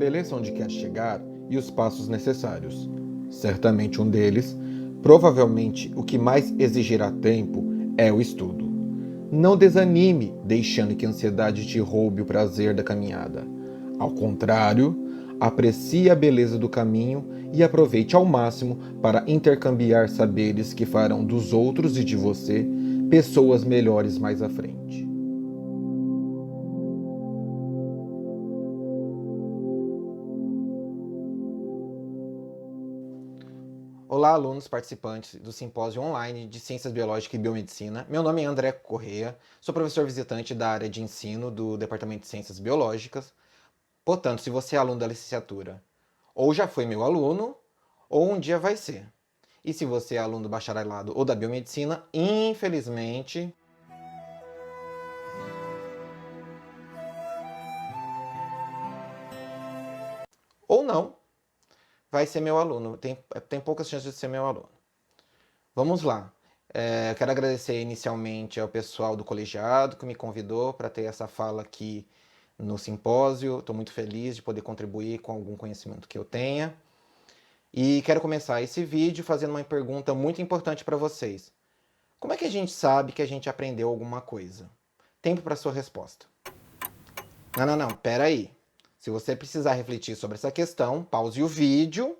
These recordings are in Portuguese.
Estabeleça onde quer chegar e os passos necessários. Certamente um deles, provavelmente o que mais exigirá tempo, é o estudo. Não desanime deixando que a ansiedade te roube o prazer da caminhada. Ao contrário, aprecie a beleza do caminho e aproveite ao máximo para intercambiar saberes que farão dos outros e de você pessoas melhores mais à frente. Olá, alunos participantes do Simpósio Online de Ciências Biológicas e Biomedicina. Meu nome é André Corrêa, sou professor visitante da área de ensino do Departamento de Ciências Biológicas. Portanto, se você é aluno da licenciatura, ou já foi meu aluno, ou um dia vai ser. E se você é aluno do bacharelado ou da biomedicina, infelizmente, ou não, vai ser meu aluno. Tem poucas chances de ser meu aluno. Vamos lá. Quero agradecer inicialmente ao pessoal do colegiado que me convidou para ter essa fala aqui no simpósio. Estou muito feliz de poder contribuir com algum conhecimento que eu tenha. E quero começar esse vídeo fazendo uma pergunta muito importante para vocês. Como é que a gente sabe que a gente aprendeu alguma coisa? Tempo para sua resposta. Não, pera aí. Se você precisar refletir sobre essa questão, pause o vídeo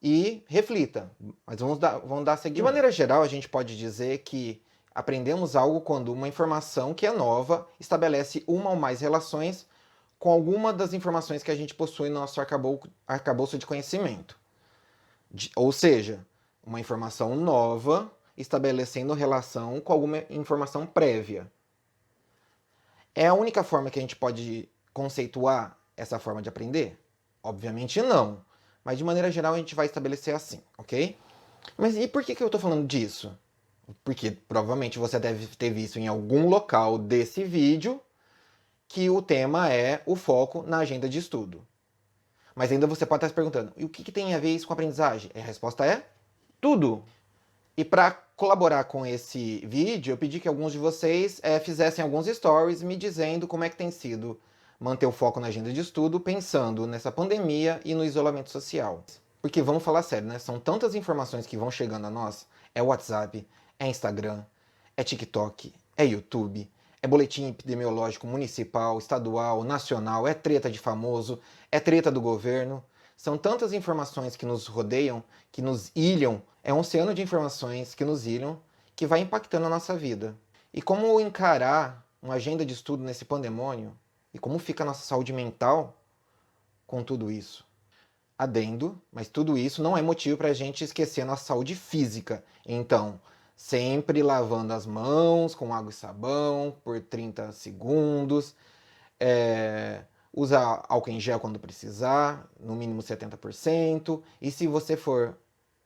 e reflita. Mas vamos dar seguimento. De maneira geral, a gente pode dizer que aprendemos algo quando uma informação que é nova estabelece uma ou mais relações com alguma das informações que a gente possui no nosso arcabouço de conhecimento. Ou seja, uma informação nova estabelecendo relação com alguma informação prévia. É a única forma que a gente pode conceituar essa forma de aprender? Obviamente não. Mas de maneira geral a gente vai estabelecer assim, ok? Mas e por que eu estou falando disso? Porque provavelmente você deve ter visto em algum local desse vídeo que o tema é o foco na agenda de estudo. Mas ainda você pode estar se perguntando, e o que tem a ver isso com a aprendizagem? E a resposta é tudo. E para colaborar com esse vídeo, eu pedi que alguns de vocês fizessem alguns stories me dizendo como é que tem sido manter o foco na agenda de estudo pensando nessa pandemia e no isolamento social. Porque vamos falar sério, né? São tantas informações que vão chegando a nós. É WhatsApp, é Instagram, é TikTok, é YouTube, é boletim epidemiológico municipal, estadual, nacional, é treta de famoso, é treta do governo. São tantas informações que nos rodeiam, que nos ilham, é um oceano de informações que nos ilham, que vai impactando a nossa vida. E como encarar uma agenda de estudo nesse pandemônio? E como fica a nossa saúde mental com tudo isso? Adendo, mas tudo isso não é motivo para a gente esquecer a nossa saúde física. Então, sempre lavando as mãos com água e sabão por 30 segundos, usa álcool em gel quando precisar, no mínimo 70%, e se você for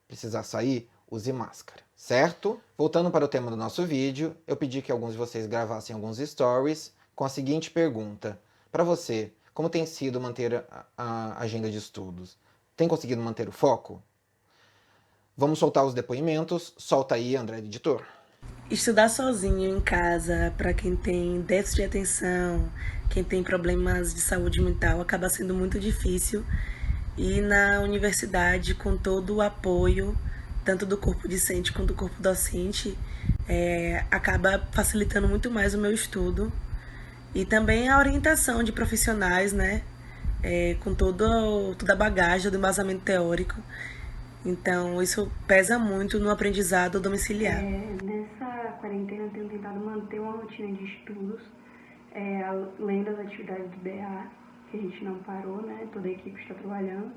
precisar sair, use máscara, certo? Voltando para o tema do nosso vídeo, eu pedi que alguns de vocês gravassem alguns stories com a seguinte pergunta. Para você, como tem sido manter a agenda de estudos? Tem conseguido manter o foco? Vamos soltar os depoimentos. Solta aí, André, editor. Estudar sozinho em casa, para quem tem déficit de atenção, quem tem problemas de saúde mental, acaba sendo muito difícil. E na universidade, com todo o apoio, tanto do corpo discente quanto do corpo docente, acaba facilitando muito mais o meu estudo. E também a orientação de profissionais, né? Com toda a bagagem do embasamento teórico. Então, isso pesa muito no aprendizado domiciliar. Nessa quarentena eu tenho tentado manter uma rotina de estudos, além das atividades do BA, que a gente não parou, né? Toda a equipe está trabalhando.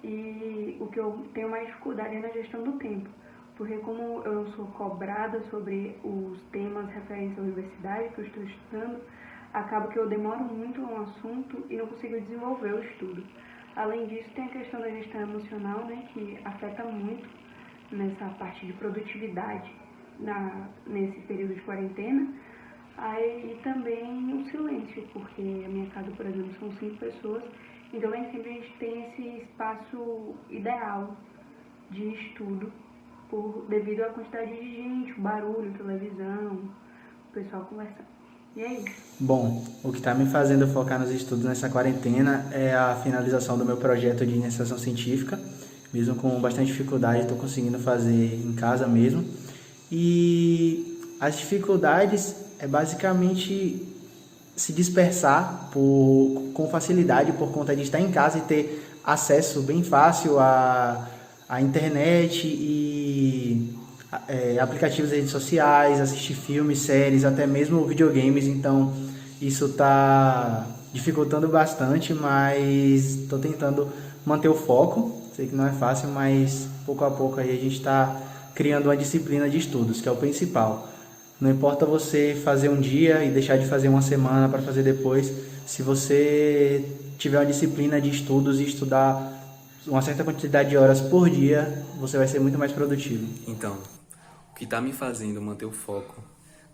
E o que eu tenho mais dificuldade é na gestão do tempo, porque como eu não sou cobrada sobre os temas referentes à universidade que eu estou estudando, acaba que eu demoro muito um assunto e não consigo desenvolver o estudo. Além disso, tem a questão da gestão emocional, né, que afeta muito nessa parte de produtividade nesse período de quarentena. Aí também o silêncio, porque a minha casa, por exemplo, são 5 pessoas, então nem sempre a gente tem esse espaço ideal de estudo, devido à quantidade de gente, o barulho, televisão, o pessoal conversando. E é isso. Bom, o que está me fazendo focar nos estudos nessa quarentena é a finalização do meu projeto de iniciação científica. Mesmo com bastante dificuldade, estou conseguindo fazer em casa mesmo. E as dificuldades é basicamente se dispersar com facilidade por conta de estar em casa e ter acesso bem fácil à internet e aplicativos de redes sociais, assistir filmes, séries, até mesmo videogames. Então isso está dificultando bastante, mas estou tentando manter o foco. Sei que não é fácil, mas pouco a pouco aí a gente está criando uma disciplina de estudos, que é o principal. Não importa você fazer um dia e deixar de fazer uma semana para fazer depois. Se você tiver uma disciplina de estudos e estudar uma certa quantidade de horas por dia, você vai ser muito mais produtivo. Então, o que está me fazendo manter o foco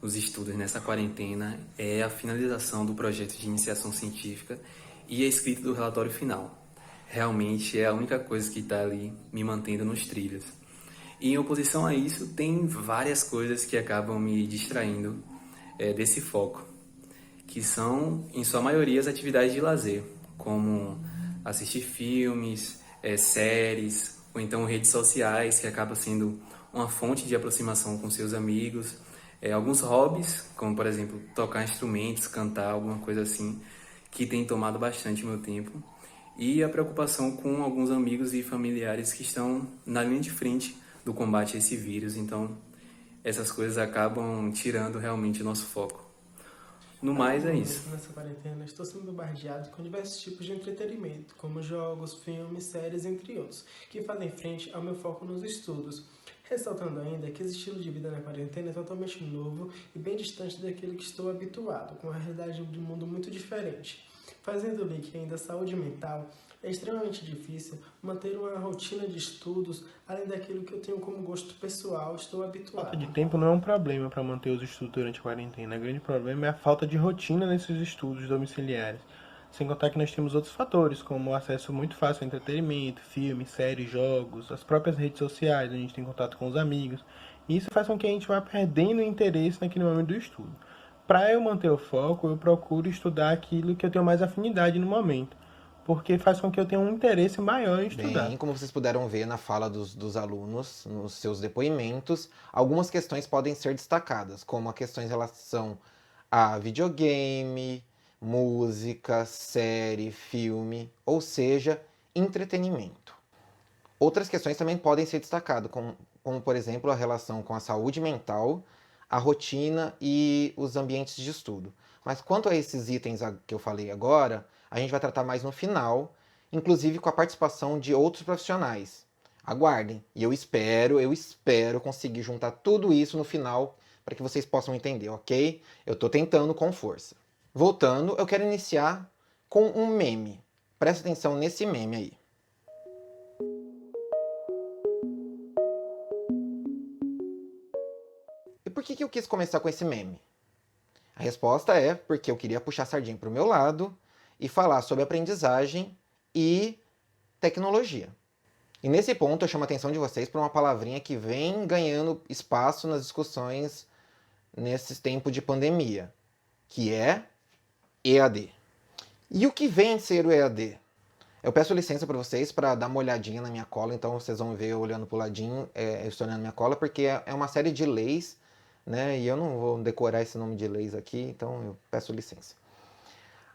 nos estudos nessa quarentena é a finalização do projeto de iniciação científica e a escrita do relatório final. Realmente é a única coisa que está ali me mantendo nos trilhos. E em oposição a isso, tem várias coisas que acabam me distraindo desse foco, que são, em sua maioria, as atividades de lazer, como assistir filmes, séries, ou então redes sociais, que acaba sendo uma fonte de aproximação com seus amigos, alguns hobbies, como, por exemplo, tocar instrumentos, cantar, alguma coisa assim, que tem tomado bastante meu tempo, e a preocupação com alguns amigos e familiares que estão na linha de frente do combate a esse vírus. Então, essas coisas acabam tirando realmente o nosso foco. No mais, é isso. Nessa quarentena, estou sendo bombardeado com diversos tipos de entretenimento, como jogos, filmes, séries, entre outros, que fazem frente ao meu foco nos estudos. Ressaltando ainda que esse estilo de vida na quarentena é totalmente novo e bem distante daquilo que estou habituado, com uma realidade de mundo muito diferente. Fazendo o link ainda à saúde mental, é extremamente difícil manter uma rotina de estudos, além daquilo que eu tenho como gosto pessoal, estou habituado. Falta de tempo não é um problema para manter os estudos durante a quarentena. O grande problema é a falta de rotina nesses estudos domiciliares. Sem contar que nós temos outros fatores, como o acesso muito fácil ao entretenimento, filmes, séries, jogos, as próprias redes sociais, onde a gente tem contato com os amigos. E isso faz com que a gente vá perdendo o interesse naquele momento do estudo. Para eu manter o foco, eu procuro estudar aquilo que eu tenho mais afinidade no momento, porque faz com que eu tenha um interesse maior em estudar. Bem, como vocês puderam ver na fala dos alunos, nos seus depoimentos, algumas questões podem ser destacadas, como a questão em relação a videogame, música, série, filme, ou seja, entretenimento. Outras questões também podem ser destacadas, como por exemplo, a relação com a saúde mental, a rotina e os ambientes de estudo. Mas quanto a esses itens que eu falei agora, a gente vai tratar mais no final, inclusive com a participação de outros profissionais. Aguardem, e eu espero conseguir juntar tudo isso no final para que vocês possam entender, ok? Eu estou tentando com força. Voltando, eu quero iniciar com um meme. Presta atenção nesse meme aí. E por que eu quis começar com esse meme? A resposta é porque eu queria puxar a sardinha para o meu lado e falar sobre aprendizagem e tecnologia. E nesse ponto eu chamo a atenção de vocês para uma palavrinha que vem ganhando espaço nas discussões nesse tempo de pandemia, que é EAD. E o que vem ser o EAD? Eu peço licença para vocês para dar uma olhadinha na minha cola, então vocês vão ver eu olhando para o ladinho, eu estou olhando minha cola, porque é uma série de leis, né? E eu não vou decorar esse nome de leis aqui, então eu peço licença.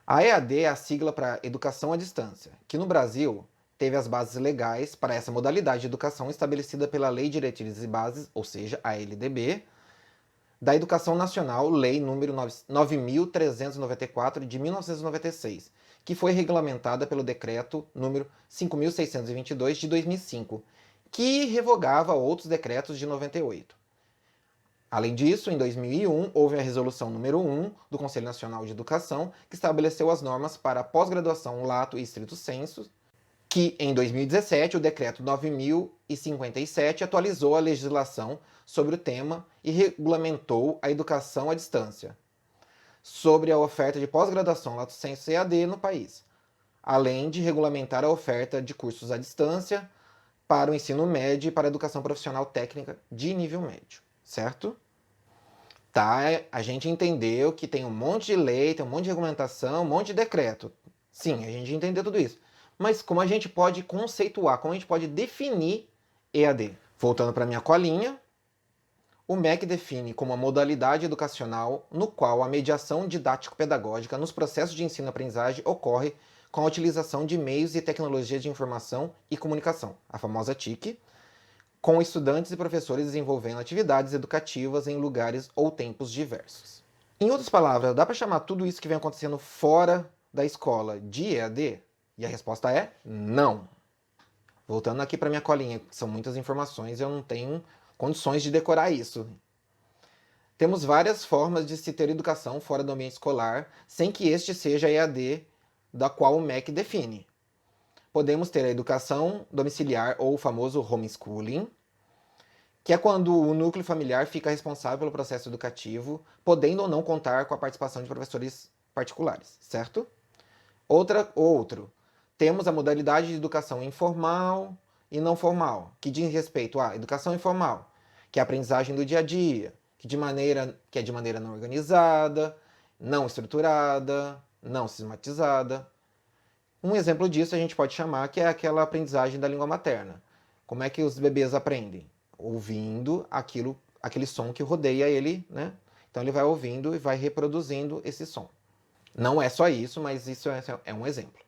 A EAD é a sigla para Educação à Distância, que no Brasil teve as bases legais para essa modalidade de educação estabelecida pela Lei de Diretrizes e Bases, ou seja, a LDB, da Educação Nacional, Lei nº 9.394 de 1996, que foi regulamentada pelo Decreto nº 5.622 de 2005, que revogava outros decretos de 98. Além disso, em 2001, houve a Resolução número 1 do Conselho Nacional de Educação, que estabeleceu as normas para a pós-graduação lato e stricto sensu, que, em 2017, o Decreto 9.057 atualizou a legislação sobre o tema e regulamentou a educação à distância, sobre a oferta de pós-graduação lato sensu EAD no país, além de regulamentar a oferta de cursos à distância para o ensino médio e para a educação profissional técnica de nível médio. Certo? Tá, a gente entendeu que tem um monte de lei, tem um monte de regulamentação, um monte de decreto. Sim, a gente entendeu tudo isso. Mas como a gente pode conceituar, como a gente pode definir EAD? Voltando para minha colinha, o MEC define como a modalidade educacional no qual a mediação didático-pedagógica nos processos de ensino-aprendizagem ocorre com a utilização de meios e tecnologias de informação e comunicação, a famosa TIC, com estudantes e professores desenvolvendo atividades educativas em lugares ou tempos diversos. Em outras palavras, dá para chamar tudo isso que vem acontecendo fora da escola de EAD? E a resposta é não. Voltando aqui para minha colinha, são muitas informações e eu não tenho condições de decorar isso. Temos várias formas de se ter educação fora do ambiente escolar, sem que este seja a EAD da qual o MEC define. Podemos ter a educação domiciliar ou o famoso homeschooling, que é quando o núcleo familiar fica responsável pelo processo educativo, podendo ou não contar com a participação de professores particulares, certo? Outro. Temos a modalidade de educação informal e não formal, que diz respeito à educação informal, que é a aprendizagem do dia a dia, que é de maneira não organizada, não estruturada, não sistematizada. Um exemplo disso a gente pode chamar que é aquela aprendizagem da língua materna. Como é que os bebês aprendem? Ouvindo aquele som que rodeia ele, né? Então ele vai ouvindo e vai reproduzindo esse som. Não é só isso, mas isso é um exemplo.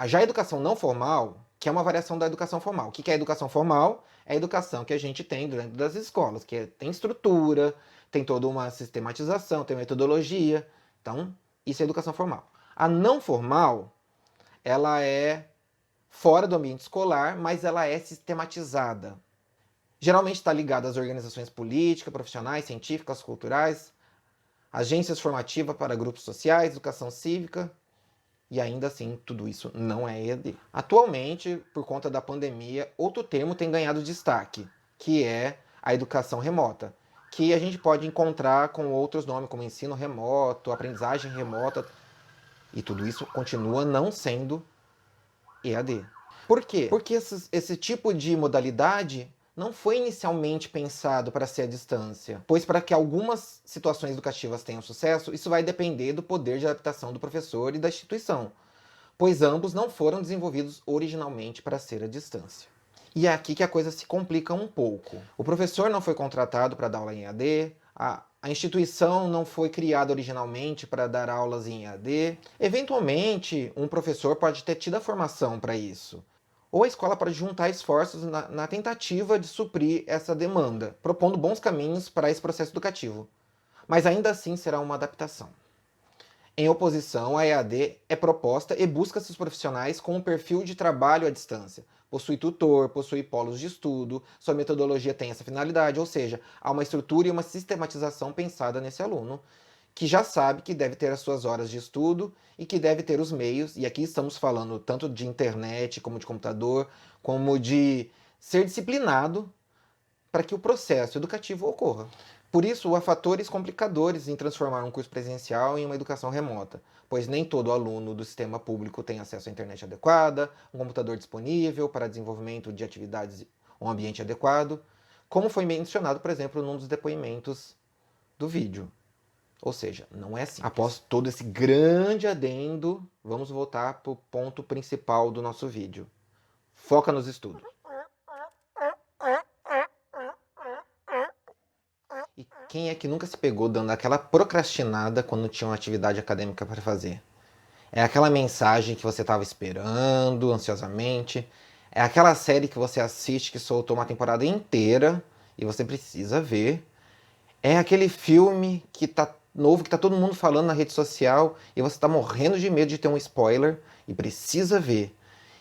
Já a educação não formal, que é uma variação da educação formal. O que é a educação formal? É a educação que a gente tem dentro das escolas, que tem estrutura, tem toda uma sistematização, tem metodologia. Então, isso é educação formal. A não formal, ela é fora do ambiente escolar, mas ela é sistematizada. Geralmente está ligada às organizações políticas, profissionais, científicas, culturais, agências formativas para grupos sociais, educação cívica, e ainda assim tudo isso não é EAD. Atualmente, por conta da pandemia, outro termo tem ganhado destaque, que é a educação remota, que a gente pode encontrar com outros nomes, como ensino remoto, aprendizagem remota, e tudo isso continua não sendo EAD. Por quê? Porque esse tipo de modalidade não foi inicialmente pensado para ser à distância, pois para que algumas situações educativas tenham sucesso, isso vai depender do poder de adaptação do professor e da instituição, pois ambos não foram desenvolvidos originalmente para ser à distância. E é aqui que a coisa se complica um pouco. O professor não foi contratado para dar aula em EAD, a instituição não foi criada originalmente para dar aulas em EAD. Eventualmente, um professor pode ter tido a formação para isso. Ou a escola pode juntar esforços na tentativa de suprir essa demanda, propondo bons caminhos para esse processo educativo. Mas ainda assim será uma adaptação. Em oposição, a EAD é proposta e busca seus profissionais com um perfil de trabalho à distância. Possui tutor, possui polos de estudo, sua metodologia tem essa finalidade, ou seja, há uma estrutura e uma sistematização pensada nesse aluno, que já sabe que deve ter as suas horas de estudo e que deve ter os meios, e aqui estamos falando tanto de internet, como de computador, como de ser disciplinado para que o processo educativo ocorra. Por isso, há fatores complicadores em transformar um curso presencial em uma educação remota, pois nem todo aluno do sistema público tem acesso à internet adequada, um computador disponível para desenvolvimento de atividades, um ambiente adequado, como foi mencionado, por exemplo, num dos depoimentos do vídeo. Ou seja, não é assim. Após todo esse grande adendo, vamos voltar para o ponto principal do nosso vídeo. Foca nos estudos. E quem é que nunca se pegou dando aquela procrastinada quando tinha uma atividade acadêmica para fazer? É aquela mensagem que você estava esperando ansiosamente. É aquela série que você assiste que soltou uma temporada inteira e você precisa ver. É aquele filme que tá novo, que tá todo mundo falando na rede social e você tá morrendo de medo de ter um spoiler e precisa ver.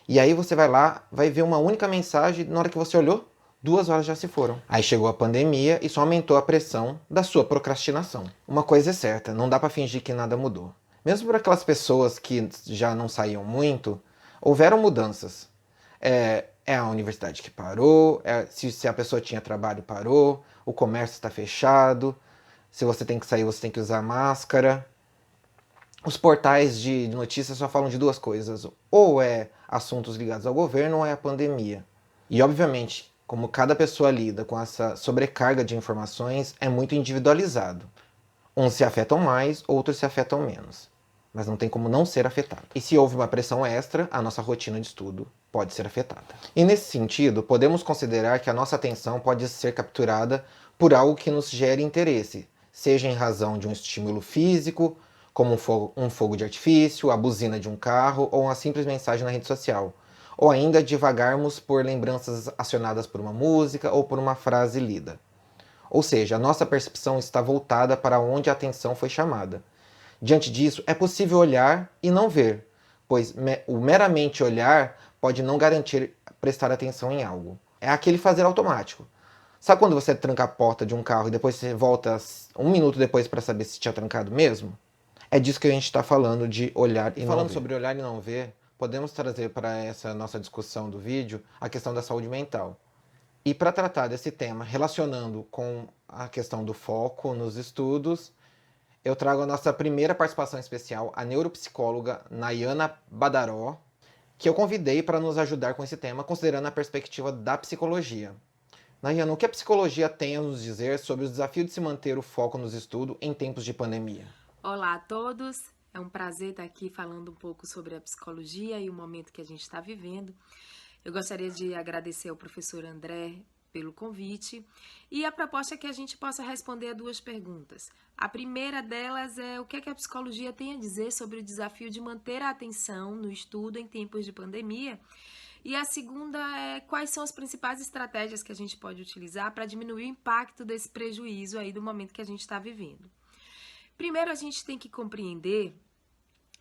E aí você vai lá, vai ver uma única mensagem, na hora que você olhou, 2 horas já se foram. Aí chegou a pandemia e só aumentou a pressão da sua procrastinação. Uma coisa é certa, não dá para fingir que nada mudou. Mesmo para aquelas pessoas que já não saíam muito, houveram mudanças. É a universidade que parou, se a pessoa tinha trabalho, parou, o comércio está fechado, se você tem que sair, você tem que usar máscara. Os portais de notícias só falam de 2 coisas, ou é assuntos ligados ao governo ou é a pandemia. E obviamente, como cada pessoa lida com essa sobrecarga de informações é muito individualizado. Uns se afetam mais, outros se afetam menos. Mas não tem como não ser afetado. E se houve uma pressão extra, a nossa rotina de estudo pode ser afetada. E nesse sentido, podemos considerar que a nossa atenção pode ser capturada por algo que nos gere interesse, seja em razão de um estímulo físico, como um fogo de artifício, a buzina de um carro ou uma simples mensagem na rede social, ou ainda divagarmos por lembranças acionadas por uma música ou por uma frase lida. Ou seja, a nossa percepção está voltada para onde a atenção foi chamada. Diante disso, é possível olhar e não ver, pois o meramente olhar pode não garantir prestar atenção em algo. É aquele fazer automático. Sabe quando você tranca a porta de um carro e depois você volta 1 minuto depois para saber se tinha trancado mesmo? É disso que a gente está falando, de olhar e não ver. Falando sobre olhar e não ver, podemos trazer para essa nossa discussão do vídeo a questão da saúde mental. E para tratar desse tema, relacionando com a questão do foco nos estudos, eu trago a nossa primeira participação especial, a neuropsicóloga Nayana Badaró, que eu convidei para nos ajudar com esse tema, considerando a perspectiva da psicologia. Nayana, o que a psicologia tem a nos dizer sobre o desafio de se manter o foco nos estudos em tempos de pandemia? Olá a todos, é um prazer estar aqui falando um pouco sobre a psicologia e o momento que a gente está vivendo. Eu gostaria de agradecer ao professor André pelo convite e a proposta é que a gente possa responder a 2 perguntas. A primeira delas é o que a psicologia tem a dizer sobre o desafio de manter a atenção no estudo em tempos de pandemia. E a segunda é quais são as principais estratégias que a gente pode utilizar para diminuir o impacto desse prejuízo aí do momento que a gente está vivendo. Primeiro, a gente tem que compreender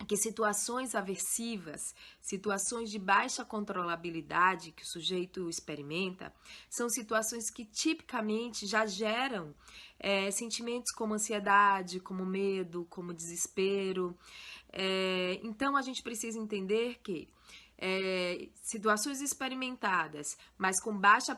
que situações aversivas, situações de baixa controlabilidade que o sujeito experimenta, são situações que tipicamente já geram sentimentos como ansiedade, como medo, como desespero. Então, a gente precisa entender que situações experimentadas, mas com baixa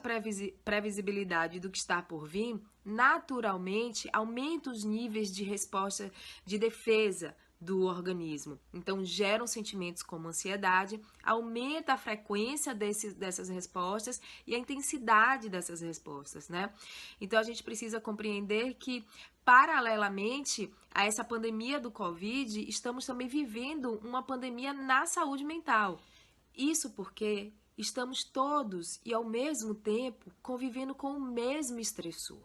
previsibilidade do que está por vir, naturalmente aumenta os níveis de resposta de defesa do organismo. Então, geram sentimentos como ansiedade, aumenta a frequência dessas respostas e a intensidade dessas respostas, né? Então, a gente precisa compreender que, paralelamente a essa pandemia do Covid, estamos também vivendo uma pandemia na saúde mental. Isso porque estamos todos e, ao mesmo tempo, convivendo com o mesmo estressor,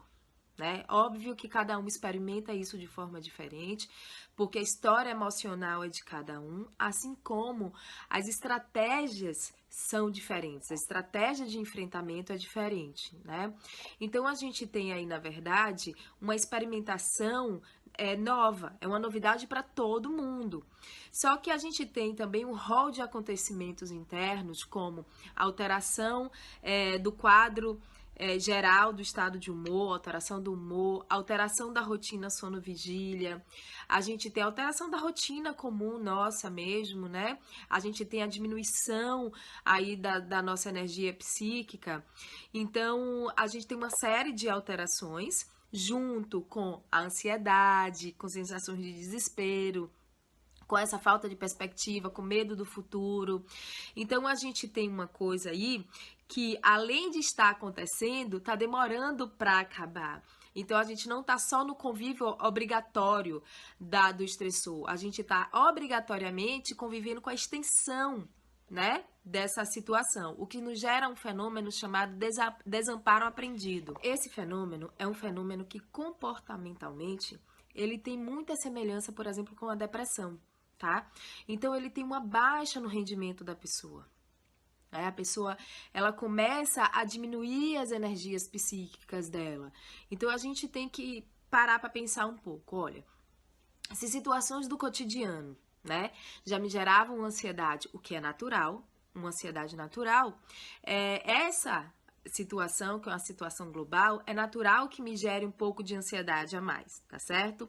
né? Óbvio que cada um experimenta isso de forma diferente, porque a história emocional é de cada um, assim como as estratégias são diferentes, a estratégia de enfrentamento é diferente, né? Então, a gente tem aí, na verdade, uma experimentação nova, é uma novidade para todo mundo. Só que a gente tem também um rol de acontecimentos internos, como alteração do quadro geral do estado de humor, alteração do humor, alteração da rotina sono-vigília, a gente tem a alteração da rotina comum nossa mesmo, né? A gente tem a diminuição aí da nossa energia psíquica. Então, a gente tem uma série de alterações junto com a ansiedade, com sensações de desespero, com essa falta de perspectiva, com medo do futuro. Então, a gente tem uma coisa aí que, além de estar acontecendo, está demorando para acabar. Então, a gente não está só no convívio obrigatório do estressor, a gente está obrigatoriamente convivendo com a extensão, né, dessa situação, o que nos gera um fenômeno chamado desamparo aprendido. Esse fenômeno é um fenômeno que, comportamentalmente, ele tem muita semelhança, por exemplo, com a depressão. Tá? Então, ele tem uma baixa no rendimento da pessoa. A pessoa, ela começa a diminuir as energias psíquicas dela. Então, a gente tem que parar para pensar um pouco. Olha, se situações do cotidiano, né, já me geravam ansiedade, o que é natural, uma ansiedade natural, essa situação, que é uma situação global, é natural que me gere um pouco de ansiedade a mais, tá certo?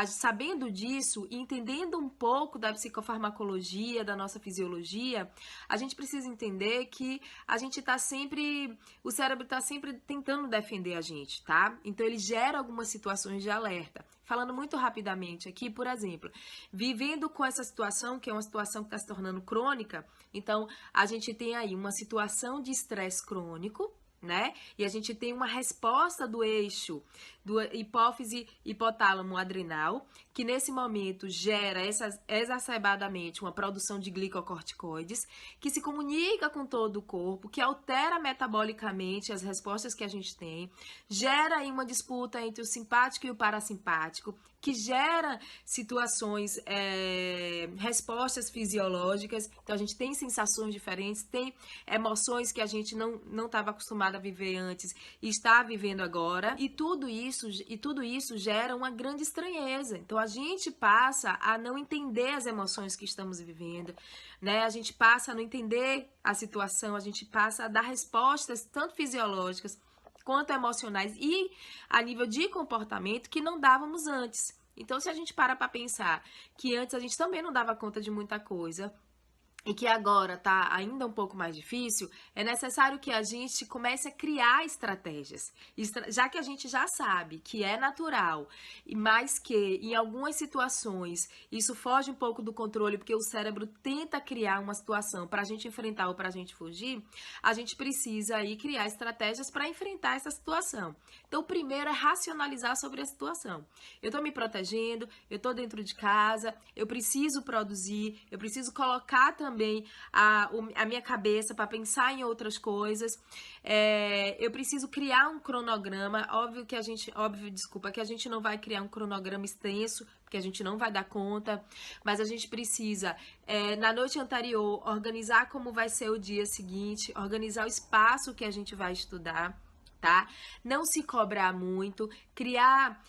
Sabendo disso e entendendo um pouco da psicofarmacologia, da nossa fisiologia, a gente precisa entender que a gente tá sempre, o cérebro tá sempre tentando defender a gente, tá? Então, ele gera algumas situações de alerta. Falando muito rapidamente aqui, por exemplo, vivendo com essa situação, que é uma situação que está se tornando crônica, então a gente tem aí uma situação de estresse crônico, né? E a gente tem uma resposta do eixo do hipófise hipotálamo adrenal, que nesse momento gera exacerbadamente uma produção de glicocorticoides, que se comunica com todo o corpo, que altera metabolicamente as respostas que a gente tem, gera aí uma disputa entre o simpático e o parasimpático, que gera situações, respostas fisiológicas. Então a gente tem sensações diferentes, tem emoções que a gente não estava acostumado a viver antes e está vivendo agora, e tudo isso gera uma grande estranheza. Então a gente passa a não entender as emoções que estamos vivendo, né? A gente passa a não entender a situação, a gente passa a dar respostas tanto fisiológicas quanto emocionais e a nível de comportamento que não dávamos antes. Então, se a gente para pensar que antes a gente também não dava conta de muita coisa, e que agora está ainda um pouco mais difícil, é necessário que a gente comece a criar estratégias. Já que a gente já sabe que é natural, mas que em algumas situações isso foge um pouco do controle, porque o cérebro tenta criar uma situação para a gente enfrentar ou para a gente fugir, a gente precisa aí criar estratégias para enfrentar essa situação. Então, o primeiro é racionalizar sobre a situação. Eu estou me protegendo, eu estou dentro de casa, eu preciso produzir, eu preciso colocar também a minha cabeça para pensar em outras coisas. Eu preciso criar um cronograma. Que a gente não vai criar um cronograma extenso, porque a gente não vai dar conta, mas a gente precisa, na noite anterior, organizar como vai ser o dia seguinte, organizar o espaço que a gente vai estudar, tá? Não se cobrar muito, criar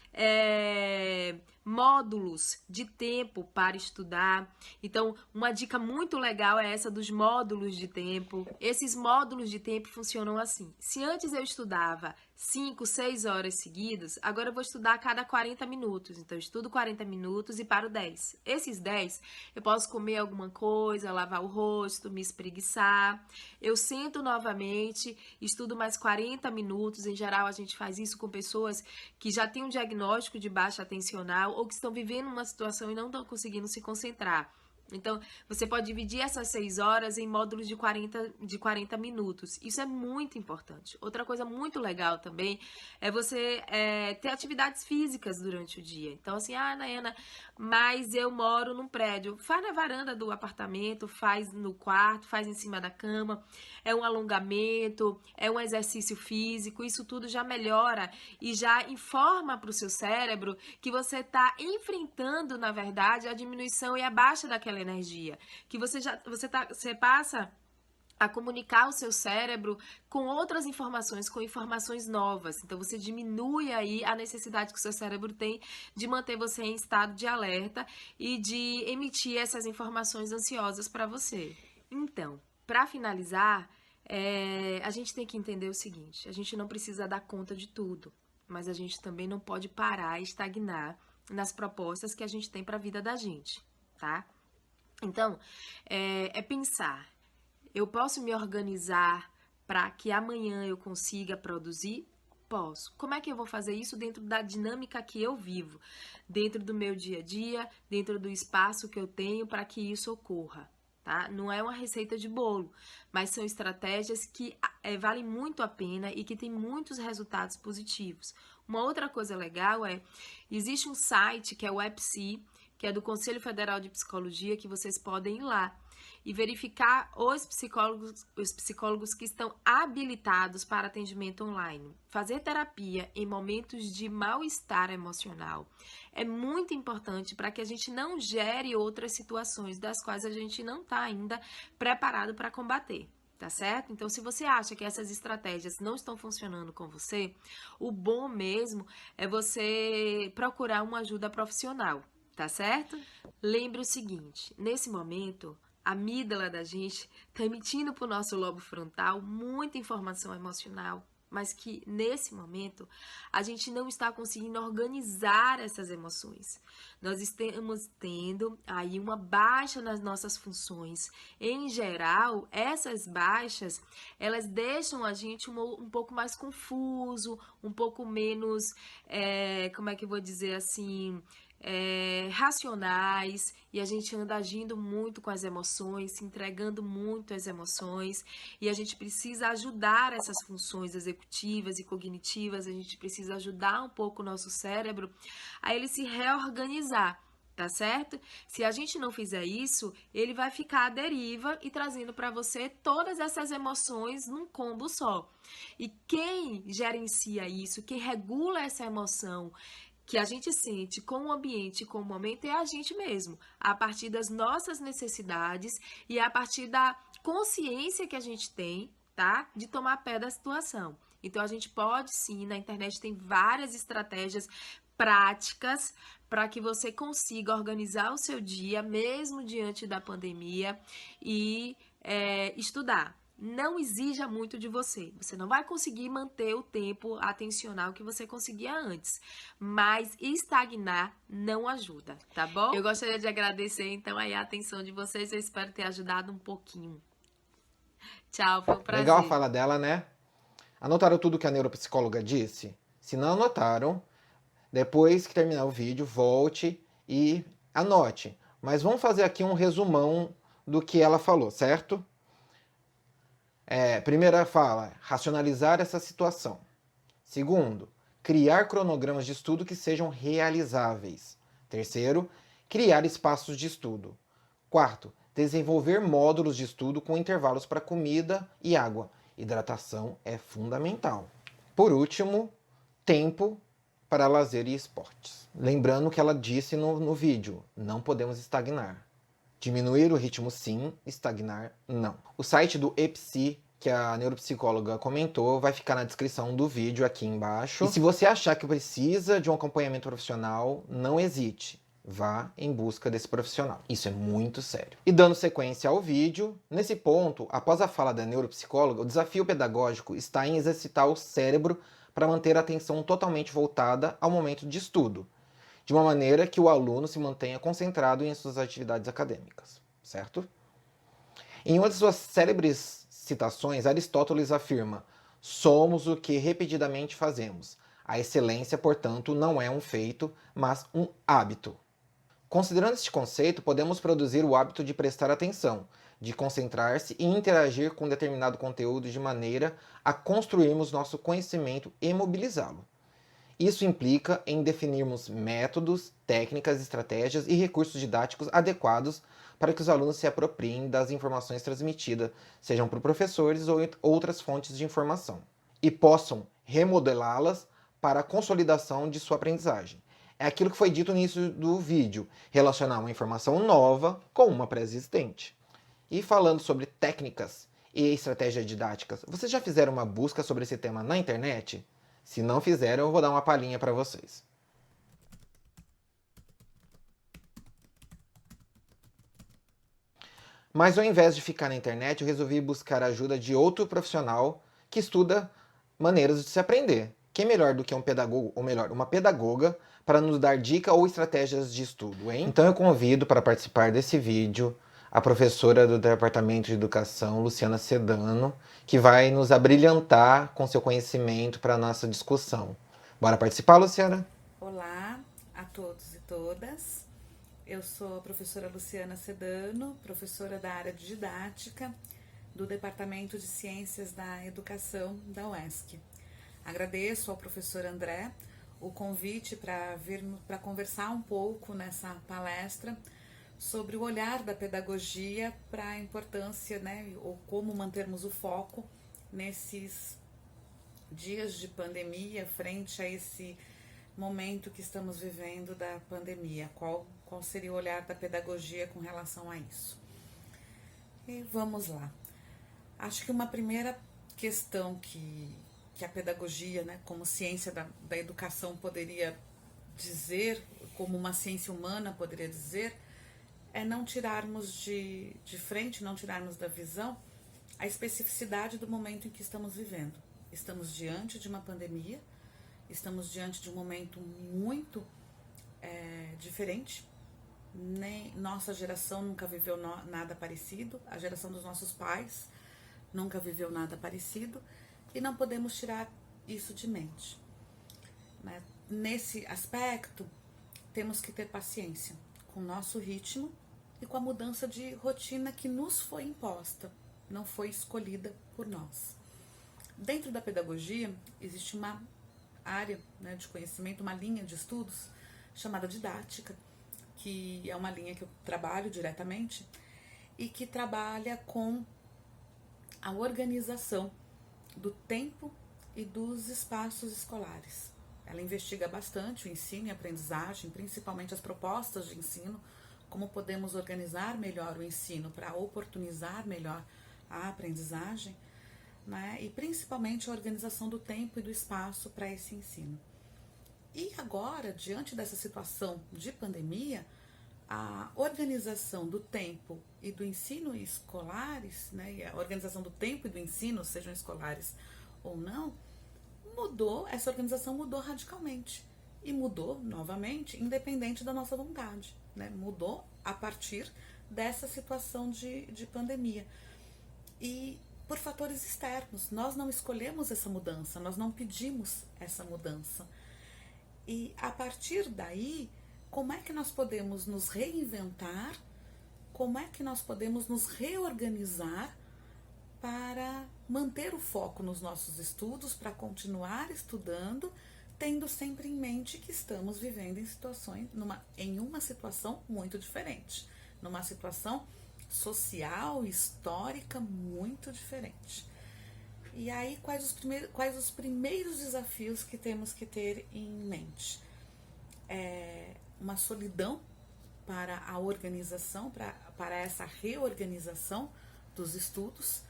módulos de tempo para estudar. Então, uma dica muito legal é essa dos módulos de tempo. Esses módulos de tempo funcionam assim. Se antes eu estudava 5, 6 horas seguidas, agora eu vou estudar a cada 40 minutos. Então, eu estudo 40 minutos e paro 10. Esses 10, eu posso comer alguma coisa, lavar o rosto, me espreguiçar. Eu sento novamente, estudo mais 40 minutos. Em geral, a gente faz isso com pessoas que já têm um diagnóstico de baixa atencional ou que estão vivendo uma situação e não estão conseguindo se concentrar. Então, você pode dividir essas 6 horas em módulos de 40 minutos. Isso é muito importante. Outra coisa muito legal também é você ter atividades físicas durante o dia. Então, assim, Nayana, mas eu moro num prédio. Faz na varanda do apartamento, faz no quarto, faz em cima da cama. É um alongamento, é um exercício físico. Isso tudo já melhora e já informa para o seu cérebro que você está enfrentando, na verdade, a diminuição e a baixa daquela energia, que você passa a comunicar o seu cérebro com outras informações, com informações novas. Então, você diminui aí a necessidade que o seu cérebro tem de manter você em estado de alerta e de emitir essas informações ansiosas para você. Então, para finalizar, a gente tem que entender o seguinte: a gente não precisa dar conta de tudo, mas a gente também não pode parar e estagnar nas propostas que a gente tem para a vida da gente, tá? Então, pensar, eu posso me organizar para que amanhã eu consiga produzir? Posso. Como é que eu vou fazer isso dentro da dinâmica que eu vivo? Dentro do meu dia a dia, dentro do espaço que eu tenho para que isso ocorra, tá? Não é uma receita de bolo, mas são estratégias que valem muito a pena e que têm muitos resultados positivos. Uma outra coisa legal existe um site que é o EPSI, que é do Conselho Federal de Psicologia, que vocês podem ir lá e verificar os psicólogos que estão habilitados para atendimento online. Fazer terapia em momentos de mal-estar emocional é muito importante para que a gente não gere outras situações das quais a gente não está ainda preparado para combater. Tá certo? Então, se você acha que essas estratégias não estão funcionando com você, o bom mesmo é você procurar uma ajuda profissional. Tá certo? Lembre o seguinte: nesse momento, a amígdala da gente está emitindo para o nosso lobo frontal muita informação emocional, mas que nesse momento a gente não está conseguindo organizar essas emoções. Nós estamos tendo aí uma baixa nas nossas funções. Em geral, essas baixas, elas deixam a gente um pouco mais confuso, um pouco menos, como é que eu vou dizer assim, racionais, e a gente anda agindo muito com as emoções, se entregando muito às emoções, e a gente precisa ajudar essas funções executivas e cognitivas, a gente precisa ajudar um pouco o nosso cérebro a ele se reorganizar. Tá certo? Se a gente não fizer isso, ele vai ficar à deriva e trazendo para você todas essas emoções num combo só. E quem gerencia isso, quem regula essa emoção que a gente sente com o ambiente, com o momento, é a gente mesmo, a partir das nossas necessidades e a partir da consciência que a gente tem, tá? De tomar pé da situação. Então, a gente pode sim, na internet tem várias estratégias práticas para que você consiga organizar o seu dia, mesmo diante da pandemia, e estudar. Não exija muito de você. Você não vai conseguir manter o tempo atencional que você conseguia antes. Mas estagnar não ajuda, tá bom? Eu gostaria de agradecer, então, aí a atenção de vocês. Eu espero ter ajudado um pouquinho. Tchau, foi um prazer. Legal a fala dela, né? Anotaram tudo que a neuropsicóloga disse? Se não anotaram, depois que terminar o vídeo, volte e anote. Mas vamos fazer aqui um resumão do que ela falou, certo? Primeira fala, racionalizar essa situação. Segundo, criar cronogramas de estudo que sejam realizáveis. Terceiro, criar espaços de estudo. Quarto, desenvolver módulos de estudo com intervalos para comida e água. Hidratação é fundamental. Por último, tempo para lazer e esportes. Lembrando que ela disse no vídeo, não podemos estagnar. Diminuir o ritmo sim, estagnar não. O site do EPSI, que a neuropsicóloga comentou, vai ficar na descrição do vídeo aqui embaixo. E se você achar que precisa de um acompanhamento profissional, não hesite. Vá em busca desse profissional. Isso é muito sério. E dando sequência ao vídeo, nesse ponto, após a fala da neuropsicóloga, o desafio pedagógico está em exercitar o cérebro para manter a atenção totalmente voltada ao momento de estudo, de uma maneira que o aluno se mantenha concentrado em suas atividades acadêmicas, certo? Em uma de suas célebres citações, Aristóteles afirma: somos o que repetidamente fazemos. A excelência, portanto, não é um feito, mas um hábito. Considerando este conceito, podemos produzir o hábito de prestar atenção, de concentrar-se e interagir com determinado conteúdo de maneira a construirmos nosso conhecimento e mobilizá-lo. Isso implica em definirmos métodos, técnicas, estratégias e recursos didáticos adequados para que os alunos se apropriem das informações transmitidas, sejam por professores ou outras fontes de informação, e possam remodelá-las para a consolidação de sua aprendizagem. É aquilo que foi dito no início do vídeo, relacionar uma informação nova com uma pré-existente. E falando sobre técnicas e estratégias didáticas, vocês já fizeram uma busca sobre esse tema na internet? Se não fizeram, eu vou dar uma palhinha para vocês. Mas ao invés de ficar na internet, eu resolvi buscar a ajuda de outro profissional que estuda maneiras de se aprender. Quem melhor do que um pedagogo, ou melhor, uma pedagoga, para nos dar dicas ou estratégias de estudo, hein? Então eu convido para participar desse vídeo a professora do Departamento de Educação, Luciana Sedano, que vai nos abrilhantar com seu conhecimento para a nossa discussão. Bora participar, Luciana? Olá a todos e todas. Eu sou a professora Luciana Sedano, professora da área de didática do Departamento de Ciências da Educação da UESC. Agradeço ao professor André o convite para vir para conversar um pouco nessa palestra sobre o olhar da pedagogia para a importância, né, ou como mantermos o foco nesses dias de pandemia, frente a esse momento que estamos vivendo da pandemia. Qual seria o olhar da pedagogia com relação a isso? E vamos lá. Acho que uma primeira questão que a pedagogia, né, como ciência da educação poderia dizer, como uma ciência humana poderia dizer, é não tirarmos de frente, não tirarmos da visão a especificidade do momento em que estamos vivendo. Estamos diante de uma pandemia, estamos diante de um momento muito diferente. Nem nossa geração nunca viveu nada parecido, a geração dos nossos pais nunca viveu nada parecido, e não podemos tirar isso de mente, né? Nesse aspecto, temos que ter paciência com o nosso ritmo e com a mudança de rotina que nos foi imposta, não foi escolhida por nós. Dentro da pedagogia, existe uma área, né, de conhecimento, uma linha de estudos chamada didática, que é uma linha que eu trabalho diretamente e que trabalha com a organização do tempo e dos espaços escolares. Ela investiga bastante o ensino e a aprendizagem, principalmente as propostas de ensino, como podemos organizar melhor o ensino para oportunizar melhor a aprendizagem, né? E principalmente a organização do tempo e do espaço para esse ensino. E agora, diante dessa situação de pandemia, a organização do tempo e do ensino escolares, né, e a organização do tempo e do ensino, sejam escolares ou não, mudou, essa organização mudou radicalmente. E mudou novamente, independente da nossa vontade, né? Mudou a partir dessa situação de pandemia. E por fatores externos, nós não escolhemos essa mudança, nós não pedimos essa mudança. E a partir daí, como é que nós podemos nos reinventar, como é que nós podemos nos reorganizar para manter o foco nos nossos estudos, para continuar estudando, tendo sempre em mente que estamos vivendo em uma situação muito diferente, numa situação social, histórica muito diferente. E aí, quais os primeiros desafios que temos que ter em mente? Uma solidão para a organização, para essa reorganização dos estudos.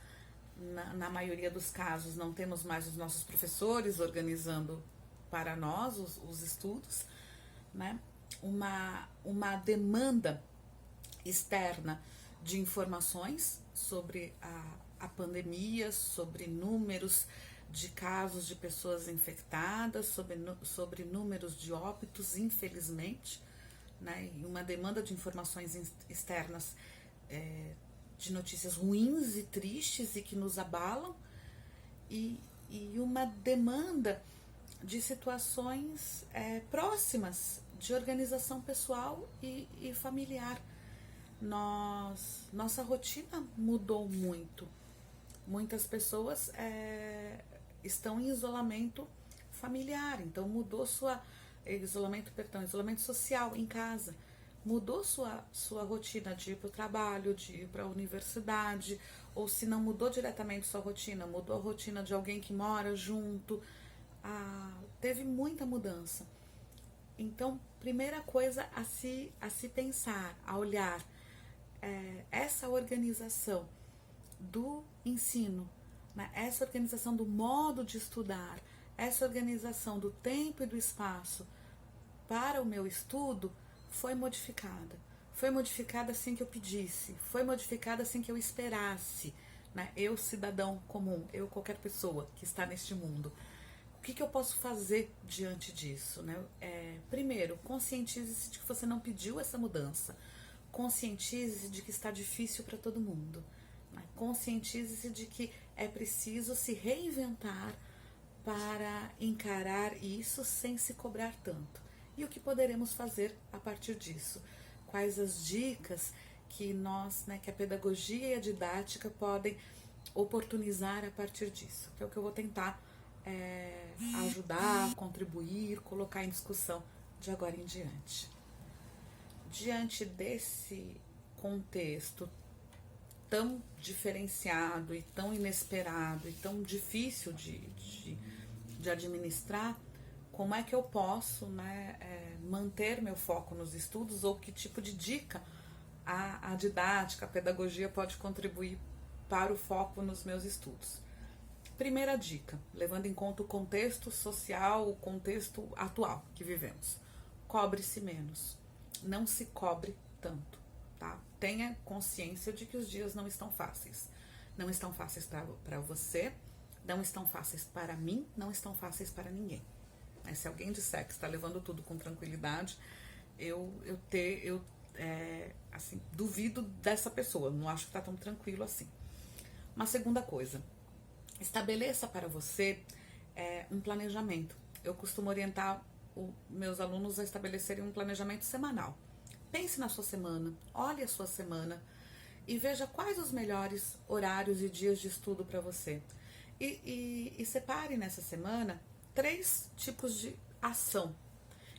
Na maioria dos casos, não temos mais os nossos professores organizando para nós os estudos, né? Uma demanda externa de informações sobre a pandemia, sobre números de casos de pessoas infectadas, sobre números de óbitos, infelizmente, né? E uma demanda de informações externas, de notícias ruins e tristes e que nos abalam, e uma demanda de situações próximas de organização pessoal e familiar. Nossa rotina mudou muito. Muitas pessoas estão em isolamento familiar, então mudou isolamento social em casa. Mudou sua rotina de ir para o trabalho, de ir para a universidade, ou se não mudou diretamente sua rotina, mudou a rotina de alguém que mora junto. Teve muita mudança. Então, primeira coisa a se pensar, a olhar, essa organização do ensino, né? Essa organização do modo de estudar, essa organização do tempo e do espaço para o meu estudo foi modificada. Foi modificada sem que eu pedisse, foi modificada sem que eu esperasse, né? Eu, cidadão comum, eu, qualquer pessoa que está neste mundo. O que eu posso fazer diante disso, né? Primeiro, conscientize-se de que você não pediu essa mudança. Conscientize-se de que está difícil para todo mundo. Né? Conscientize-se de que é preciso se reinventar para encarar isso sem se cobrar tanto. E o que poderemos fazer a partir disso? Quais as dicas que que a pedagogia e a didática podem oportunizar a partir disso? Que é o que eu vou tentar ajudar, contribuir, colocar em discussão de agora em diante. Diante desse contexto tão diferenciado e tão inesperado e tão difícil de administrar, como é que eu posso, né, manter meu foco nos estudos, ou que tipo de dica a didática, a pedagogia pode contribuir para o foco nos meus estudos? Primeira dica, levando em conta o contexto social, o contexto atual que vivemos: cobre-se menos, não se cobre tanto, tá? Tenha consciência de que os dias não estão fáceis. Não estão fáceis para você, não estão fáceis para mim, não estão fáceis para ninguém. Mas se alguém disser que está levando tudo com tranquilidade, eu duvido dessa pessoa, não acho que está tão tranquilo assim. Uma segunda coisa, estabeleça para você um planejamento. Eu costumo orientar meus alunos a estabelecerem um planejamento semanal. Pense na sua semana, olhe a sua semana e veja quais os melhores horários e dias de estudo para você. E separe nessa semana 3 tipos de ação,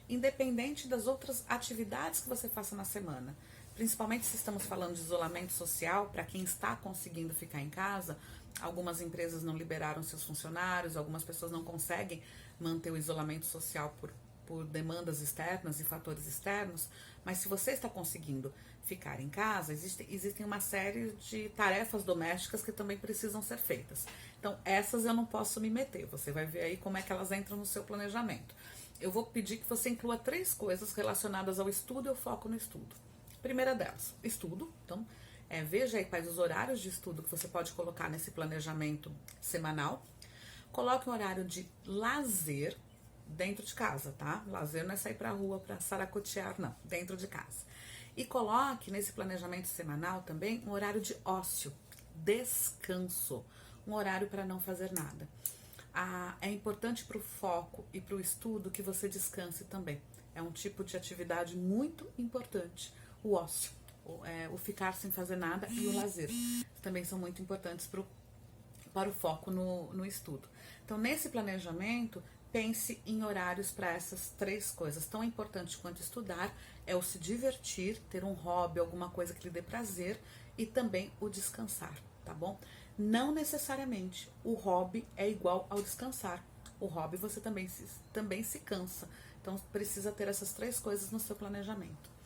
independente das outras atividades que você faça na semana. Principalmente se estamos falando de isolamento social, para quem está conseguindo ficar em casa, algumas empresas não liberaram seus funcionários, algumas pessoas não conseguem manter o isolamento social por demandas externas e fatores externos, mas se você está conseguindo ficar em casa, existem uma série de tarefas domésticas que também precisam ser feitas. Então, essas eu não posso me meter, você vai ver aí como é que elas entram no seu planejamento. Eu vou pedir que você inclua 3 coisas relacionadas ao estudo e ao foco no estudo. Primeira delas, estudo. Então, veja aí quais os horários de estudo que você pode colocar nesse planejamento semanal. Coloque um horário de lazer dentro de casa, tá? Lazer não é sair pra rua pra saracotear, não. Dentro de casa. E coloque nesse planejamento semanal também um horário de ócio, descanso. Um horário para não fazer nada. É importante para o foco e para o estudo que você descanse também. É um tipo de atividade muito importante. O ócio, o ficar sem fazer nada e o lazer também são muito importantes para o foco no estudo. Então, nesse planejamento, pense em horários para essas 3 coisas. Tão importante quanto estudar é o se divertir, ter um hobby, alguma coisa que lhe dê prazer, e também o descansar, tá bom? Não necessariamente o hobby é igual ao descansar. O hobby você também se cansa. Então, precisa ter essas 3 coisas no seu planejamento.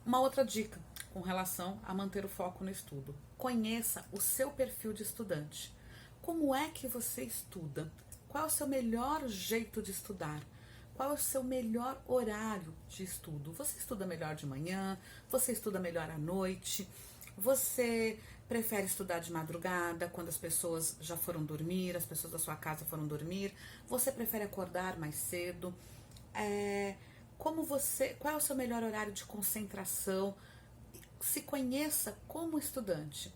Uma outra dica com relação a manter o foco no estudo. Conheça o seu perfil de estudante. Como é que você estuda? Qual é o seu melhor jeito de estudar? Qual é o seu melhor horário de estudo? Você estuda melhor de manhã? Você estuda melhor à noite? Você prefere estudar de madrugada, quando as pessoas já foram dormir, as pessoas da sua casa foram dormir? Você prefere acordar mais cedo? Qual é o seu melhor horário de concentração? Se conheça como estudante.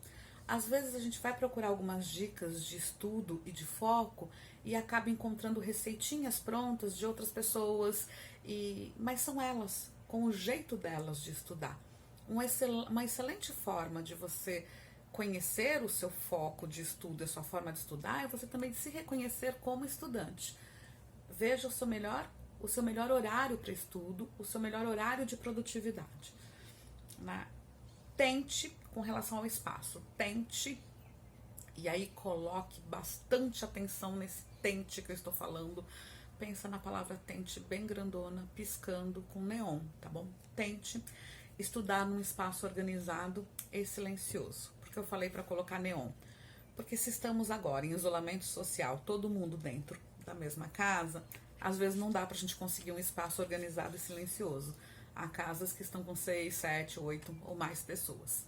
Às vezes a gente vai procurar algumas dicas de estudo e de foco e acaba encontrando receitinhas prontas de outras pessoas, mas são elas, com o jeito delas de estudar. Uma excelente forma de você conhecer o seu foco de estudo, a sua forma de estudar, é você também se reconhecer como estudante. Veja o seu melhor horário para estudo, o seu melhor horário de produtividade. Tente, com relação ao espaço, e aí coloque bastante atenção nesse tente que eu estou falando. Pensa na palavra tente bem grandona, piscando com neon, tá bom? Tente estudar num espaço organizado e silencioso. Por que eu falei para colocar neon? Porque se estamos agora em isolamento social, todo mundo dentro da mesma casa, às vezes não dá pra gente conseguir um espaço organizado e silencioso. Há casas que estão com 6, 7, 8 ou mais pessoas.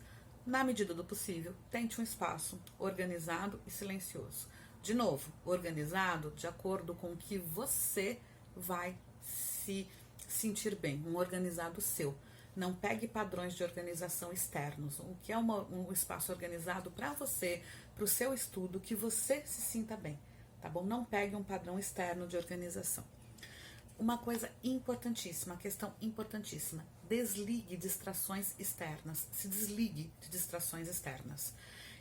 Na medida do possível, tente um espaço organizado e silencioso. De novo, organizado de acordo com o que você vai se sentir bem, um organizado seu. Não pegue padrões de organização externos. O que é um espaço organizado para você, para o seu estudo, que você se sinta bem, tá bom? Não pegue um padrão externo de organização. Uma coisa importantíssima, questão importantíssima, desligue distrações externas, se desligue de distrações externas.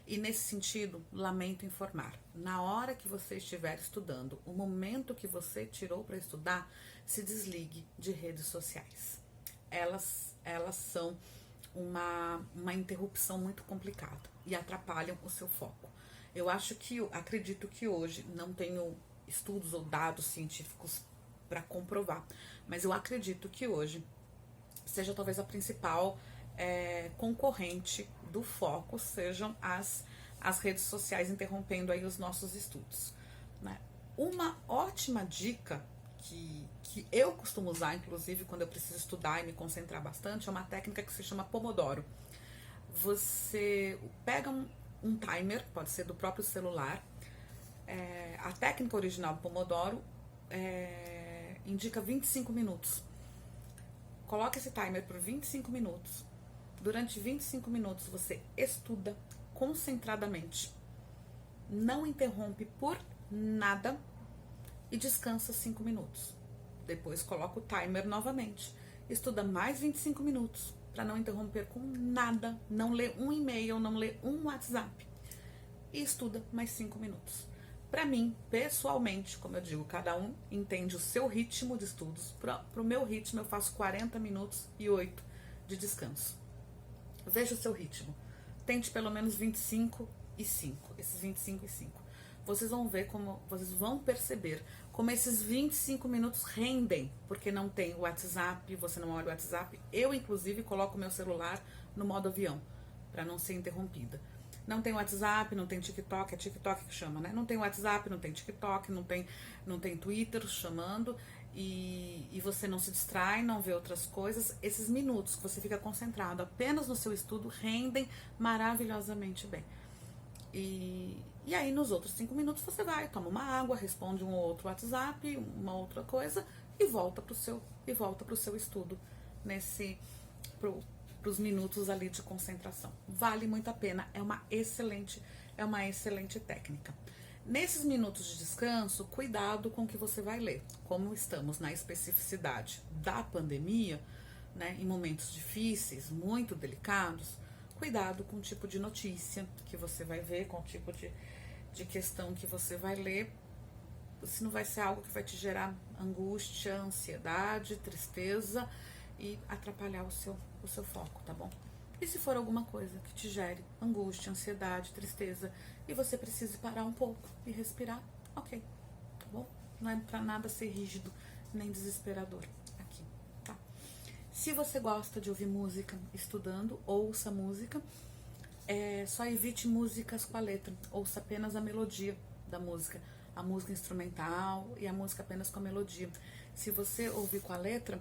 E nesse sentido, lamento informar, na hora que você estiver estudando, o momento que você tirou para estudar, se desligue de redes sociais. Elas são uma interrupção muito complicada e atrapalham o seu foco. Acredito que hoje, não tenho estudos ou dados científicos para comprovar, mas eu acredito que hoje seja talvez a principal concorrente do foco, sejam as redes sociais interrompendo aí os nossos estudos, né? Uma ótima dica que eu costumo usar, inclusive, quando eu preciso estudar e me concentrar bastante, é uma técnica que se chama Pomodoro. Você pega um timer, pode ser do próprio celular. A técnica original do Pomodoro indica 25 minutos. Coloque esse timer por 25 minutos. Durante 25 minutos você estuda concentradamente. Não interrompe por nada e descansa 5 minutos. depois coloca o timer novamente. Estuda mais 25 minutos para não interromper com nada, não ler um e-mail, não ler um WhatsApp. E estuda mais 5 minutos. Para mim, pessoalmente, como eu digo, cada um entende o seu ritmo de estudos. Para o meu ritmo, eu faço 40 minutos e 8 de descanso. Veja o seu ritmo. Tente pelo menos 25 e 5. Esses 25 e 5. Vocês vão ver como, vocês vão perceber como esses 25 minutos rendem, porque não tem o WhatsApp, você não olha o WhatsApp. Eu, inclusive, coloco o meu celular no modo avião, para não ser interrompida. Não tem WhatsApp, não tem TikTok, é TikTok que chama, né? Não tem WhatsApp, não tem TikTok, não tem Twitter chamando, e você não se distrai, não vê outras coisas. Esses minutos que você fica concentrado apenas no seu estudo rendem maravilhosamente bem. E aí nos outros 5 minutos você vai, toma uma água, responde um ou outro WhatsApp, uma outra coisa, e volta pro seu estudo pros minutos ali de concentração. Vale muito a pena, é uma excelente técnica. Nesses minutos de descanso, cuidado com o que você vai ler. Como estamos na especificidade da pandemia, né, em momentos difíceis, muito delicados, cuidado com o tipo de notícia que você vai ver, com o tipo de questão que você vai ler, se não vai ser algo que vai te gerar angústia, ansiedade, tristeza e atrapalhar o seu foco, tá bom? E se for alguma coisa que te gere angústia, ansiedade, tristeza e você precise parar um pouco e respirar, ok, tá bom? Não é pra nada ser rígido nem desesperador aqui, tá? Se você gosta de ouvir música estudando, ouça música. Só evite músicas com a letra, ouça apenas a melodia da música, a música instrumental e a música apenas com a melodia. Se você ouvir com a letra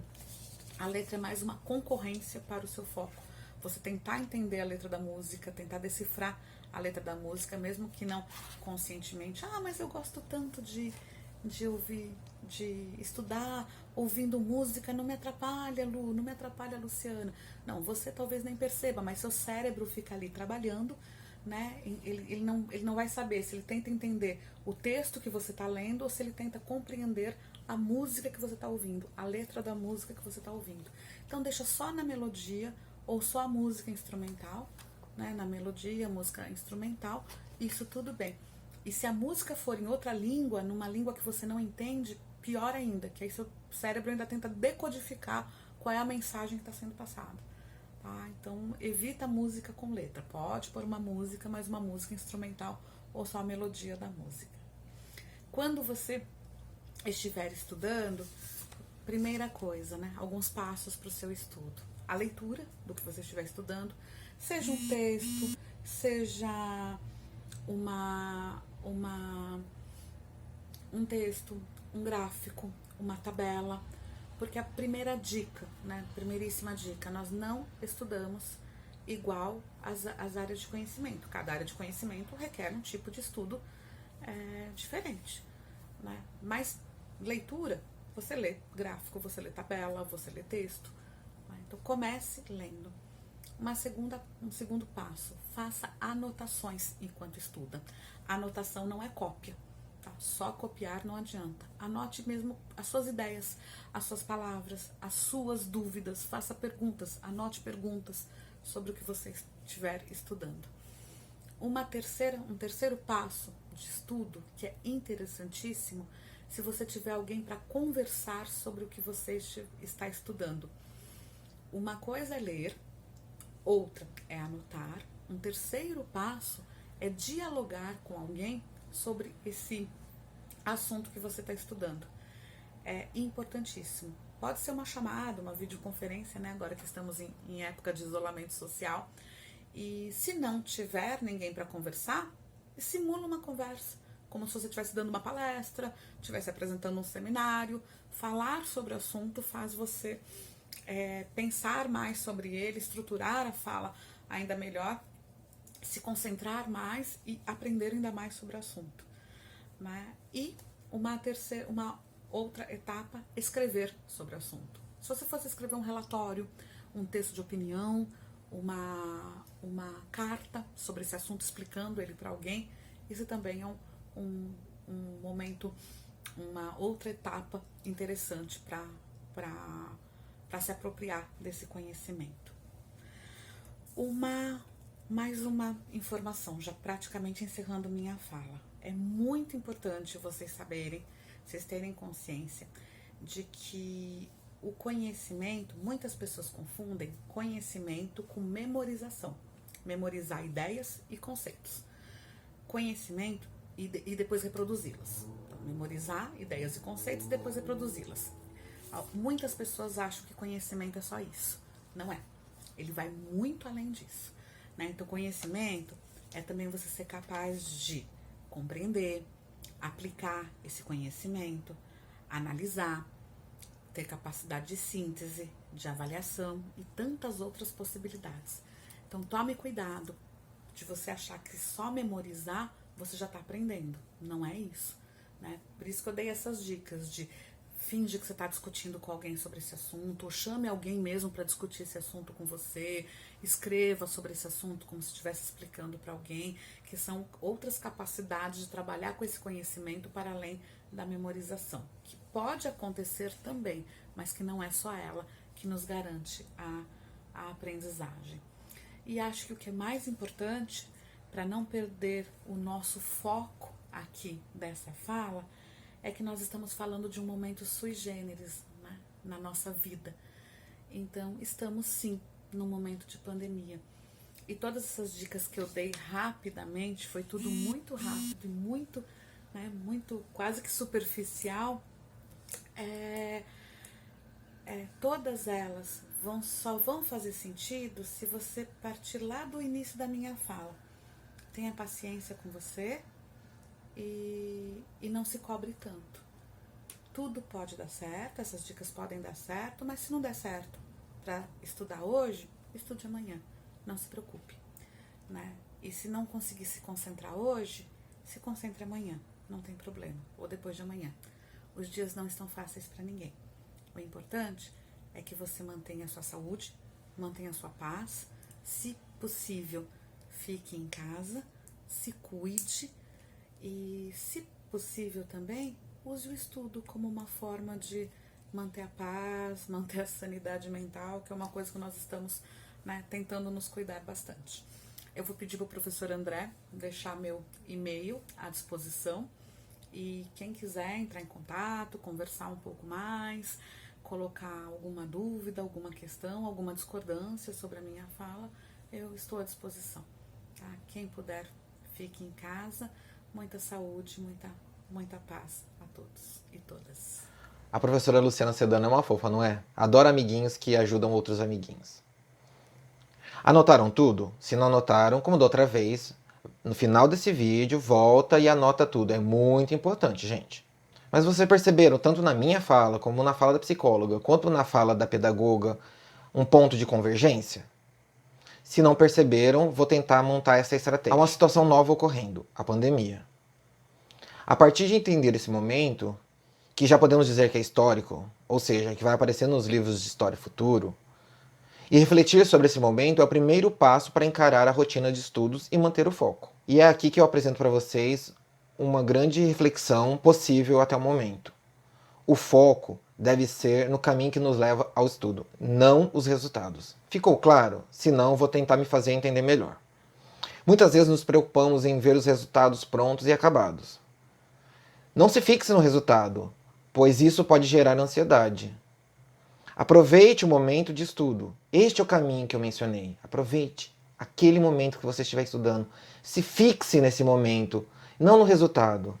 é mais uma concorrência para o seu foco. Você tentar entender a letra da música, tentar decifrar a letra da música, mesmo que não conscientemente. Ah, mas eu gosto tanto de ouvir, de estudar, ouvindo música, não me atrapalha, Lu, não me atrapalha, Luciana. Não, você talvez nem perceba, mas seu cérebro fica ali trabalhando, né? Ele não vai saber se ele tenta entender o texto que você está lendo ou se ele tenta compreender a música que você está ouvindo, a letra da música que você está ouvindo. Então deixa só na melodia ou só a música instrumental, né? Na melodia, música instrumental, isso tudo bem. E se a música for em outra língua, numa língua que você não entende, pior ainda, que aí seu cérebro ainda tenta decodificar qual é a mensagem que está sendo passada. Tá? Então, evita música com letra. Pode pôr uma música, mas uma música instrumental ou só a melodia da música. Quando você estiver estudando, primeira coisa, né? Alguns passos para o seu estudo. A leitura do que você estiver estudando, seja um texto, seja um texto, um gráfico, uma tabela, porque a primeira dica, né, primeiríssima dica, nós não estudamos igual as áreas de conhecimento. Cada área de conhecimento requer um tipo de estudo diferente, né? Mas leitura, você lê gráfico, você lê tabela, você lê texto, né? Então comece lendo. Um segundo passo, faça anotações enquanto estuda. Anotação não é cópia, tá? Só copiar não adianta. Anote mesmo as suas ideias, as suas palavras, as suas dúvidas, faça perguntas, anote perguntas sobre o que você estiver estudando. Um terceiro passo de estudo, que é interessantíssimo, se você tiver alguém para conversar sobre o que você está estudando. Uma coisa é ler, outra é anotar. Um terceiro passo é dialogar com alguém sobre esse assunto que você está estudando. É importantíssimo. Pode ser uma chamada, uma videoconferência, né? Agora que estamos em época de isolamento social. E se não tiver ninguém para conversar, simula uma conversa, como se você estivesse dando uma palestra, estivesse apresentando um seminário. Falar sobre o assunto faz você pensar mais sobre ele, estruturar a fala ainda melhor, se concentrar mais e aprender ainda mais sobre o assunto, né? E uma outra etapa, escrever sobre o assunto. Se você fosse escrever um relatório, um texto de opinião, uma carta sobre esse assunto, explicando ele para alguém, isso também é um momento uma outra etapa interessante para se apropriar desse conhecimento. Mais uma informação, já praticamente encerrando minha fala. É muito importante vocês saberem, vocês terem consciência de que o conhecimento, muitas pessoas confundem conhecimento com memorização. Memorizar ideias e conceitos. Conhecimento e depois reproduzi-las. Então, memorizar ideias e conceitos e depois reproduzi-las. Muitas pessoas acham que conhecimento é só isso. Não é. Ele vai muito além disso, né? Então, conhecimento é também você ser capaz de compreender, aplicar esse conhecimento, analisar, ter capacidade de síntese, de avaliação e tantas outras possibilidades. Então, tome cuidado de você achar que só memorizar você já está aprendendo. Não é isso, né? Por isso que eu dei essas dicas de finge que você está discutindo com alguém sobre esse assunto, ou chame alguém mesmo para discutir esse assunto com você, escreva sobre esse assunto como se estivesse explicando para alguém, que são outras capacidades de trabalhar com esse conhecimento para além da memorização, que pode acontecer também, mas que não é só ela que nos garante a aprendizagem. E acho que o que é mais importante, para não perder o nosso foco aqui dessa fala, é que nós estamos falando de um momento sui generis, né, na nossa vida. Então, estamos sim num momento de pandemia. E todas essas dicas que eu dei rapidamente, foi tudo muito rápido e muito, né, muito quase que superficial. Todas elas só vão fazer sentido se você partir lá do início da minha fala. Tenha paciência com você e não se cobre tanto. Tudo pode dar certo, essas dicas podem dar certo, mas se não der certo para estudar hoje, estude amanhã. Não se preocupe, né? E se não conseguir se concentrar hoje, se concentre amanhã, não tem problema, ou depois de amanhã. Os dias não estão fáceis para ninguém. O importante é que você mantenha a sua saúde, mantenha a sua paz, se possível, fique em casa, se cuide e, se possível também, use o estudo como uma forma de manter a paz, manter a sanidade mental, que é uma coisa que nós estamos, né, tentando nos cuidar bastante. Eu vou pedir para o professor André deixar meu e-mail à disposição e quem quiser entrar em contato, conversar um pouco mais, colocar alguma dúvida, alguma questão, alguma discordância sobre a minha fala, eu estou à disposição. Tá? Quem puder, fique em casa. Muita saúde, muita paz a todos e todas. A professora Luciana Sedano é uma fofa, não é? Adora amiguinhos que ajudam outros amiguinhos. Anotaram tudo? Se não anotaram, como da outra vez, no final desse vídeo, volta e anota tudo. É muito importante, gente. Mas vocês perceberam, tanto na minha fala, como na fala da psicóloga, quanto na fala da pedagoga, um ponto de convergência? Se não perceberam, vou tentar montar essa estratégia. Há uma situação nova ocorrendo, a pandemia. A partir de entender esse momento, que já podemos dizer que é histórico, ou seja, que vai aparecer nos livros de história futuro, e refletir sobre esse momento é o primeiro passo para encarar a rotina de estudos e manter o foco. E é aqui que eu apresento para vocês uma grande reflexão possível até o momento. O foco deve ser no caminho que nos leva ao estudo, não os resultados. Ficou claro? Se não, vou tentar me fazer entender melhor. Muitas vezes nos preocupamos em ver os resultados prontos e acabados. Não se fixe no resultado, pois isso pode gerar ansiedade. Aproveite o momento de estudo. Este é o caminho que eu mencionei. Aproveite aquele momento que você estiver estudando. Se fixe nesse momento, não no resultado.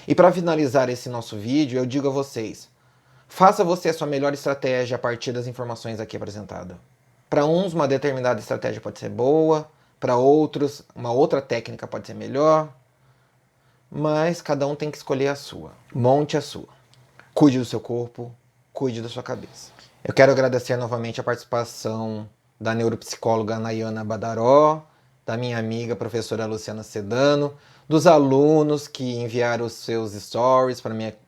E para finalizar esse nosso vídeo, eu digo a vocês, faça você a sua melhor estratégia a partir das informações aqui apresentadas. Para uns, uma determinada estratégia pode ser boa, para outros, uma outra técnica pode ser melhor, mas cada um tem que escolher a sua. Monte a sua. Cuide do seu corpo, cuide da sua cabeça. Eu quero agradecer novamente a participação da neuropsicóloga Nayana Badaró, da minha amiga professora Luciana Sedano, dos alunos que enviaram os seus stories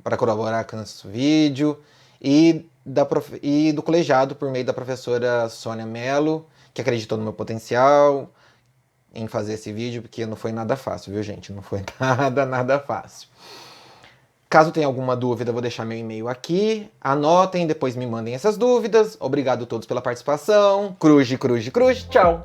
para colaborar com o nosso vídeo, e do colegiado por meio da professora Sônia Mello, que acreditou no meu potencial em fazer esse vídeo, porque não foi nada fácil, viu, gente? Não foi nada fácil. Caso tenha alguma dúvida, eu vou deixar meu e-mail aqui. Anotem, depois me mandem essas dúvidas. Obrigado a todos pela participação. Cruz, cruz, cruz. Tchau!